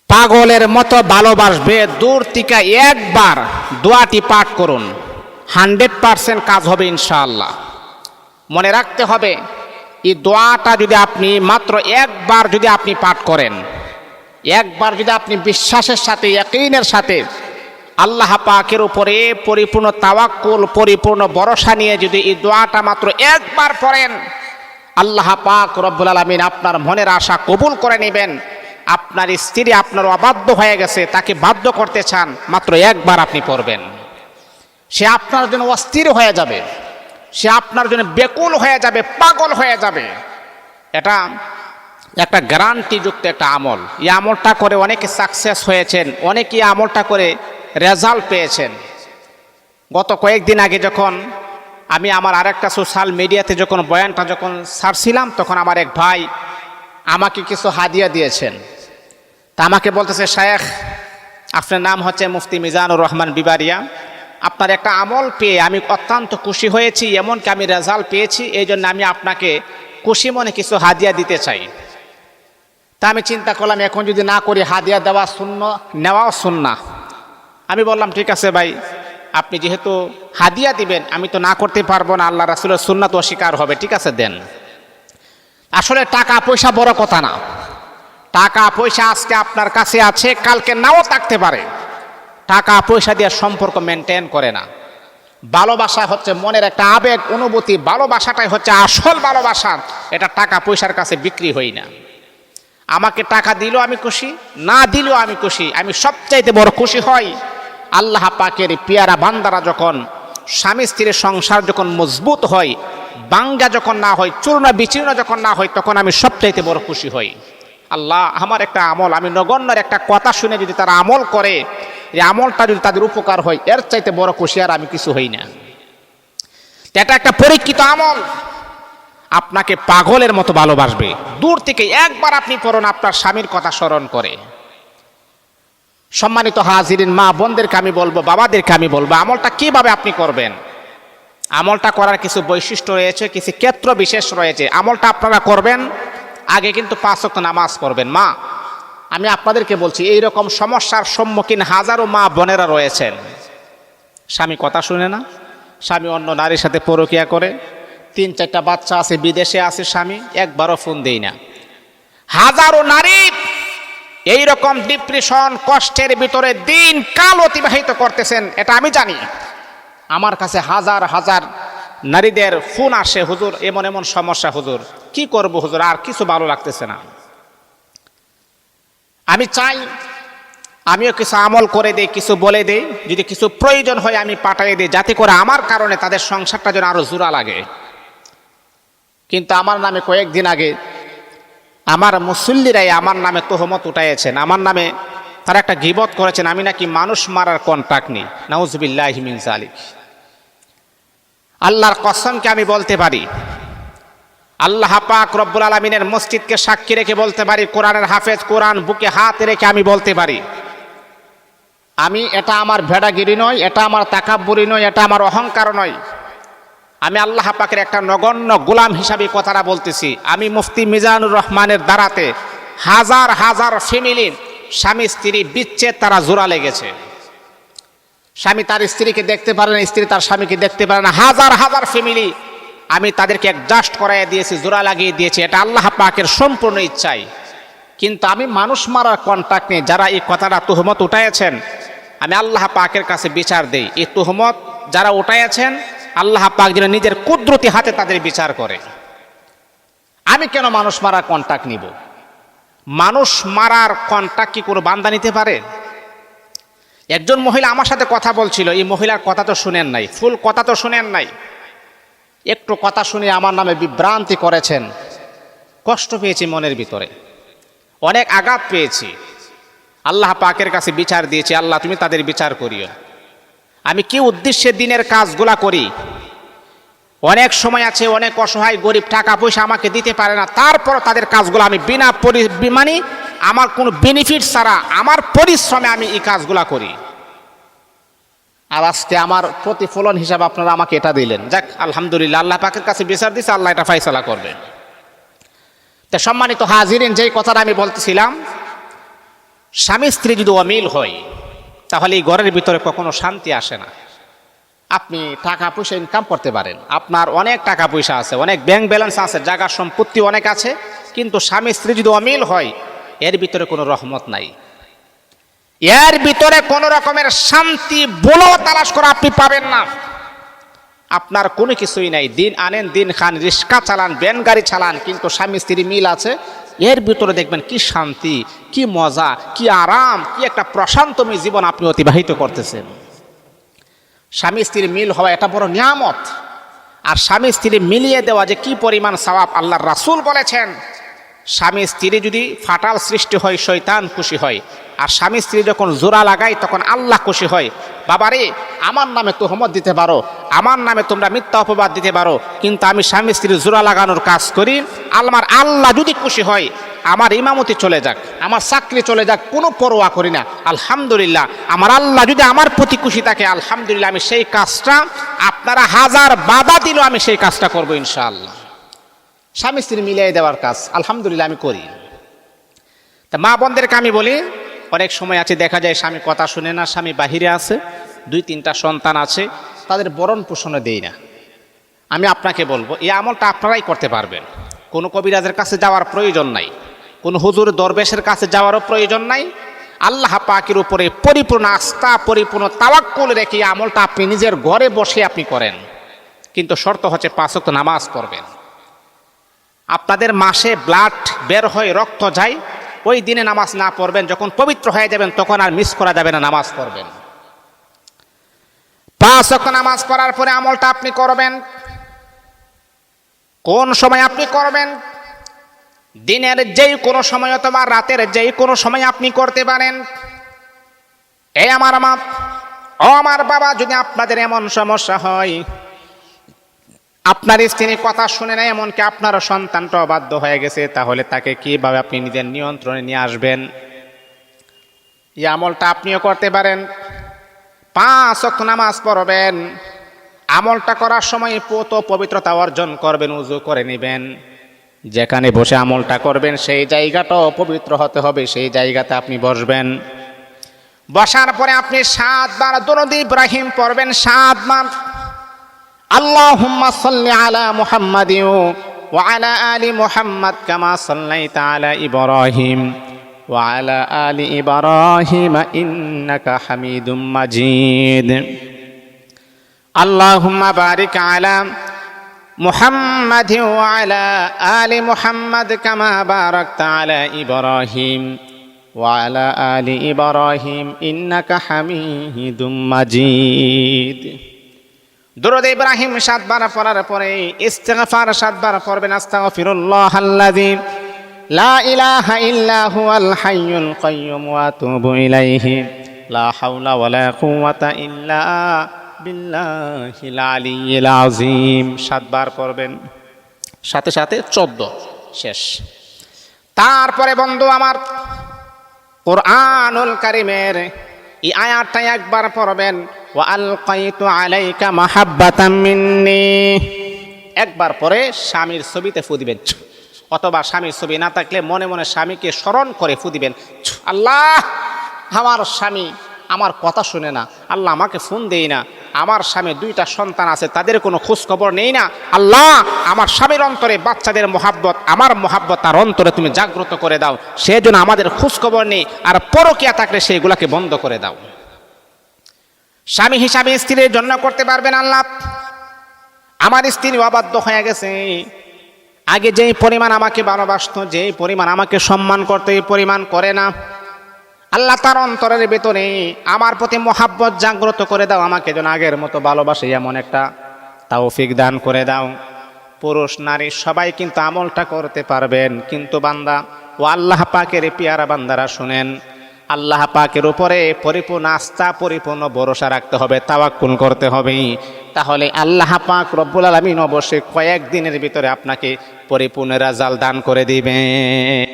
পাগলের মতো ভালোবাসবে, দূর থেকে একবার দোয়াটি পাঠ করুন, 100% কাজ হবে ইনশাআল্লাহ। মনে রাখতে হবে, এই দোয়াটা যদি আপনি মাত্র একবার যদি আপনি পাঠ করেন, একবার যদি আপনি বিশ্বাসের সাথে, ইয়াকিনের সাথে আল্লাহ পাকের উপরে পরিপূর্ণ তাওয়াক্কুল, পরিপূর্ণ ভরসা নিয়ে যদি এই দোয়াটা মাত্র একবার পড়েন, আল্লাহ পাক রব্বুল আলামিন আপনার মনের আশা কবুল করে নেবেন। আপনার স্ত্রী আপনার অবাধ্য হয়ে গেছে, তাকে বাধ্য করতে চান, মাত্র একবার আপনি পড়বেন, সে আপনার জন্য অস্থির হয়ে যাবে, সে আপনার জন্য বেকুল হয়ে যাবে, পাগল হয়ে যাবে। এটা একটা গ্যারান্টিযুক্ত একটা আমল। এই আমলটা করে অনেকে সাকসেস হয়েছেন, অনেকে এই আমলটা করে রেজাল্ট পেয়েছেন। গত কয়েকদিন আগে যখন আমি আমার আরেকটা সোশ্যাল মিডিয়াতে যখন বয়ানটা যখন ছাড়ছিলাম, তখন আমার এক ভাই আমাকে কিছু হাদিয়া দিয়েছেন। তা আমাকে বলতেছে, শায়েখ আপনার নাম হচ্ছে মুফতি মিজানুর রহমান বিবারিয়া, আপনার একটা আমল পেয়ে আমি অত্যন্ত খুশি হয়েছি, এমনকি আমি রেজাল্ট পেয়েছি, এই জন্য আমি আপনাকে খুশি মনে কিছু হাদিয়া দিতে চাই। তা আমি চিন্তা করলাম, এখন যদি না করি হাদিয়া দেওয়া শূন্য, নেওয়াও শূন্য। আমি বললাম, ঠিক আছে ভাই, আপনি যেহেতু হাদিয়া দিবেন, আমি তো না করতে পারবো না, আল্লাহ রাসূলের সুন্নাত অস্বীকার হবে, ঠিক আছে দেন। আসলে টাকা পয়সা বড় কথা না, টাকা পয়সা আজকে আপনার কাছে আছে, কালকে নাও থাকতে পারে। টাকা পয়সা দিয়ে সম্পর্ক মেনটেন করে না। ভালোবাসা হচ্ছে মনের একটা আবেগ, অনুভূতি, ভালোবাসাটাই হচ্ছে আসল ভালোবাসা। এটা টাকা পয়সার কাছে বিক্রি হই না। আমাকে টাকা দিলেও আমি খুশি, না দিলেও আমি খুশি। আমি সবচাইতে বড় খুশি হই আল্লাহ পাকের পিয়ারা বান্দারা যখন স্বামী স্ত্রীর সংসার যখন মজবুত হয়, বাঙ্গা যখন না হয়, চূর্ণ বিচূর্ণ যখন না হয়, তখন আমি সবচাইতে বড় খুশি হই। আল্লাহ, আমার একটা আমল, আমি নগণ্যের একটা কথা শুনে যদি তারা আমল করে, এই আমলটা যদি তাদের উপকার হয়, এর চাইতে বড় খুশি আর আমি কিছু হই না। এটা একটা পরীক্ষিত আমল, আপনাকে পাগলের মতো ভালোবাসবে। দূর থেকে একবার আপনি পড়ুন, আপনার স্বামীর কথা স্মরণ করে। সম্মানিত হাজিরিন, মা বোনদেরকে আমি বলবো, বাবাদেরকে আমি বলবো, আমলটা কিভাবে আপনি করবেন। আমলটা করার কিছু বৈশিষ্ট্য রয়েছে, কিছু ক্ষেত্র বিশেষ রয়েছে। আমলটা আপনারা করবেন, আগে কিন্তু 5 ওয়াক্ত নামাজ পড়বেন। মা, আমি আপনাদেরকে বলছি, এই রকম সমস্যার সম্মুখীন হাজারো মা বোনেরা রয়েছেন। স্বামী কথা শুনে না, স্বামী অন্য নারীর সাথে পরকীয়া করে, 3-4টা বাচ্চা আছে, বিদেশে আছে, স্বামী একবারও ফোন দেই না। হাজারো নারী এই রকম ডিপ্রেশন, কষ্টের ভিতরে দিন কাল অতিবাহিত করতেছেন, এটা আমি জানি। আমার কাছে হাজার হাজার নারীদের ফোন আসে, হুজুর এমন এমন সমস্যা, হুজুর কি করব হুজুর, আর কিছু ভালো লাগতেছে না। আমি চাই আমিও কিছু আমল করে দেই, কিছু বলে দেই, যদি কিছু প্রয়োজন হয় আমি পাঠিয়ে দিই, যাতে করে আমার কারণে তাদের সংসারটা যেন আরো জোড়া লাগে। কিন্তু আমার নামে কয়েকদিন আগে আমার মুসল্লিরাই আমার নামে তোহমত উঠাইয়েছেন, আমার নামে তারা একটা গীবত করেছেন, আমি নাকি মানুষ মারার কন্ট্রাক্ট নিই। নাউজুবিল্লাহি মিন যালিক। আল্লাহর কসমকে আমি বলতে পারি, আল্লাহ পাক রব্বুল আলামিনের মসজিদকে সাক্ষী রেখে বলতে পারি, কোরআনের হাফেজ, কোরআন বুকে হাত রেখে আমি বলতে পারি, আমি, এটা আমার ভেড়াগিরি নয়, এটা আমার তাকাব্বুরি নয়, এটা আমার অহংকার নয়। আমি আল্লাহ পাকের একটা নগণ্য গোলাম হিসাবে কথাটা বলতেছি। আমি মুফতি মিজানুর রহমানের দ্বারাতে হাজার হাজার ফ্যামিলি স্বামী স্ত্রী বিচ্ছেদ তারা জোড়া লেগেছে। স্বামী তার স্ত্রীকে দেখতে পারে না, স্ত্রী তার স্বামীকে দেখতে পারে না। হাজার হাজার ফ্যামিলি আমি তাদেরকে অ্যাডজাস্ট করাইয়া দিয়েছি, জোড়া লাগিয়ে দিয়েছি। এটা আল্লাহ পাকের সম্পূর্ণ ইচ্ছাই। কিন্তু আমি মানুষ মারার কন্ট্রাক্ট নিয়ে যারা এই কথাটা তুহমত উঠাইয়াছেন, আমি আল্লাহ পাকের কাছে বিচার দেই, এই তুহমত যারা উঠাইয়াছেন, আল্লাহ পাক যেন নিজের কুদরতি হাতে তাদের বিচার করে। আমি কেন মানুষ মারার কন্ট্রাক্ট নিব? মানুষ মারার কন্ট্রাক্ট কি কোনো বান্দা নিতে পারে? একজন মহিলা আমার সাথে কথা বলছিল, এই মহিলার কথা তো শুনেন নাই, ফুল কথা তো শুনেন নাই, একটু কথা শুনে আমার নামে বিভ্রান্তি করেছেন। কষ্ট পেয়েছি মনের ভিতরে, অনেক আঘাত পেয়েছি। আল্লাহ পাকের কাছে বিচার দিয়েছি, আল্লাহ তুমি তাদের বিচার করিও। আমি কি উদ্দেশ্যে দিনের কাজগুলা করি? অনেক সময় আছে, অনেক অসহায় গরিব টাকা পয়সা আমাকে দিতে পারে না, তারপর তাদের কাজগুলো আমি বিনা মানে আমার কোনো বেনিফিট ছাড়া আমার পরিশ্রমে আমি এই কাজগুলা করি। আর আজকে আমার প্রতিফলন হিসাবে আপনারা আমাকে এটা দিলেন। যাক, আলহামদুলিল্লাহ, আল্লাহ পাকের কাছে বিচার দিছে, আল্লাহ এটা ফায়সালা করবে। তা সম্মানিত হাজিরিন, যেই কথাটা আমি বলতেছিলাম, স্বামী স্ত্রী যদি অমিল হয় তাহলে এই ঘরের ভিতরে কখনো শান্তি আসে না। আপনি টাকা পয়সা ইনকাম করতে পারেন, আপনার অনেক টাকা পয়সা আছে, অনেক ব্যাংক ব্যালেন্স আছে, জায়গা সম্পত্তি অনেক আছে, কিন্তু স্বামী স্ত্রী যদি অমিল হয় এর ভিতরে কোনো রহমত নাই, এর ভিতরে কোনো রকমের শান্তি বলেও তালাশ করে আপনি পাবেন না। আপনার কোনো কিছুই নাই, দিন আনেন দিন খান, রিক্সা চালান, ভ্যান গাড়ি চালান, কিন্তু স্বামী স্ত্রী মিল আছে, এর ভিতরে দেখবেন কি শান্তি, কি মজা, কি আরাম, কি একটা প্রশান্তময় জীবন আপনি অতিবাহিত করতেছেন। স্বামী স্ত্রীর মিল হওয়া এটা বড় নিয়ামত। আর স্বামী স্ত্রী মিলিয়ে দেওয়া যে কি পরিমাণ সওয়াব, আল্লাহর রাসূল বলেছেন স্বামী স্ত্রী যদি ফাটাল সৃষ্টি হয় শয়তান খুশি হয়, আর স্বামী স্ত্রী যখন জোড়া লাগায় তখন আল্লাহ খুশি হয়। বাবারে, আমার নামে তোহমত দিতে পারো, আমার নামে তোমরা মিথ্যা অপবাদ দিতে পারো, কিন্তু আমি স্বামী স্ত্রী জোড়া লাগানোর কাজ করি, আমার আল্লাহ যদি খুশি হয়, আমার ইমামতি চলে যাক, আমার চাকরি চলে যাক, কোনো পরোয়া করি না, আলহামদুলিল্লাহ। আমার আল্লাহ যদি আমার প্রতি খুশি থাকে, আলহামদুলিল্লাহ, আমি সেই কাজটা, আপনারা হাজার বাধা দিলেও আমি সেই কাজটা করবো ইনশাআল্লাহ। স্বামী স্ত্রী মিলিয়ে দেওয়ার কাজ আলহামদুলিল্লাহ আমি করি। তা মা বোনদেরকে আমি বলি, অনেক সময় আছে দেখা যায় স্বামী কথা শুনে না, স্বামী বাহিরে আছে, 2-3টা সন্তান আছে, তাদের ভরণ পোষণে দেই না। আমি আপনাকে বলবো এই আমলটা আপনারাই করতে পারবেন, কোনো কবিরাজের কাছে যাওয়ার প্রয়োজন নাই, কোনো হুজুর দরবেশের কাছে যাওয়ারও প্রয়োজন নাই। আল্লাহ পাকের উপরে পরিপূর্ণ আস্থা, পরিপূর্ণ তাওয়াক্কুল রেখে এই আমলটা আপনি নিজের ঘরে বসে আপনি করেন, কিন্তু শর্ত হচ্ছে 5 ওয়াক্ত নামাজ পড়বেন। আপনাদের মাসে ব্লাড বের হয়, রক্ত যায়, ওই দিনে নামাজ না পড়বেন, যখন পবিত্র হয়ে যাবেন তখন আর মিস করা যাবে না, নামাজ পড়বেন। 5 ওয়াক্ত নামাজ পড়ার পরে আমলটা আপনি করবেন। কোন সময় আপনি করবেন? দিনের যেই কোনো সময় অথবা রাতের যেই কোনো সময় আপনি করতে পারেন। এই আমার মা ও আমার বাবা, যদি আপনাদের এমন সমস্যা হয়, আপনার স্ত্রী কথা শুনে না, এমনকি আপনার সন্তানটা অবাধ্য হয়ে গেছে, তাহলে তাকে কিভাবে আপনি নিজের নিয়ন্ত্রণে নিয়ে আসবেন? এই আমলটা আপনিও করতে পারেন। 5 ওয়াক্ত নামাজ পড়বেন। আমলটা করার সময় পবিত্রতা অর্জন করবেন, উযু করে নেবেন। যেখানে বসে আমলটা করবেন সেই জায়গাটাও পবিত্র হতে হবে, সেই জায়গাতে আপনি বসবেন। বসার পরে আপনি 7 বার দুরূদ ইব্রাহিম পড়বেন, 7 বার। আল্লাহুম্মা সাল্লি আলা মুহাম্মাদিন ওয়া আলা আলি মুহাম্মাদ কামা সাল্লাইতা আলা ইব্রাহিম ওয়া আলা আলি ইব্রাহিম ইন্নাকা হামিদুম মাজিদ। আল্লাহুম্মা বারিক আলা মুহাম্মাদিন ওয়া আলা আলি মুহাম্মাদ কামা বারাকতা আলা ইব্রাহিম ওয়া আলা আলি ইব্রাহিম ইন্নাকা হামিদুম মাজিদ। দুরূদ ইব্রাহিম 7 বার পড়ার পরে ইস্তিগফার 7 বার পড়বেন। আস্তাগফিরুল্লাহাল্লাযী লা ইলাহা ইল্লা হুয়াল হাইয়ুল কাইয়্যুম ওয়া আতুবু ইলাইহি লা হাওলা ওয়ালা কুওয়াতা ইল্লা বিল্লাহিল আলিয়্যিল আযীম 7 বার পড়বেন, সাথে সাথে 14 শেষ। তারপরে বন্ধু আমার, কুরআনুল কারীমের এই আয়াতটা একবার পড়বেন, ওয়া আলকাইতু আলাইকা মাহাব্বাতাম মিন্নি। একবার পরে স্বামীর ছবিতে ফু দিবেন, অথবা স্বামীর ছবি না থাকলে মনে মনে স্বামীকে স্মরণ করে ফু দিবেন। আল্লাহ, আমার স্বামী আমার কথা শুনে না, আল্লাহ আমাকে ফোন দেই না, আমার স্বামী 2টা সন্তান আছে, তাদের কোনো খোঁজ খবর নেই না, আল্লাহ আমার স্বামীর অন্তরে বাচ্চাদের মহাব্বত, আমার মহাব্বত তার অন্তরে তুমি জাগ্রত করে দাও, সেজন্য আমাদের খোঁজ খবর নেই, আর পরকীয়া থাকলে সেইগুলাকে বন্ধ করে দাও। স্বামী হিসাবে স্ত্রীর জন্য করতে পারবেন, আল্লাহ আমার স্ত্রী অবাধ্য হয়ে গেছে, আগে যেই পরিমাণ আমাকে ভালোবাসতো, যেই পরিমাণ আমাকে সম্মান করতো, এই পরিমাণ করে না, আল্লাহ তার অন্তরের ভেতরে আমার প্রতি মহাব্বত জাগ্রত করে দাও, আমাকে যেন আগের মতো ভালোবাসে এমন একটা তৌফিক দান করে দাও। পুরুষ নারী সবাই কিন্তু আমলটা করতে পারবেন, কিন্তু বান্দা ও আল্লাহ পাকের পিয়ারা বান্দারা শুনেন, আল্লাহ পাকের উপরে পরিপূর্ণ আস্থা, পরিপূর্ণ ভরসা রাখতে হবে, তাওয়াক্কুল করতে হবে, তাহলে আল্লাহ পাক রব্বুল আলামিন অবশ্যই কয়েকদিনের ভিতরে আপনাকে পরিপূর্ণ রেজাল্ট দান করে দিবেন।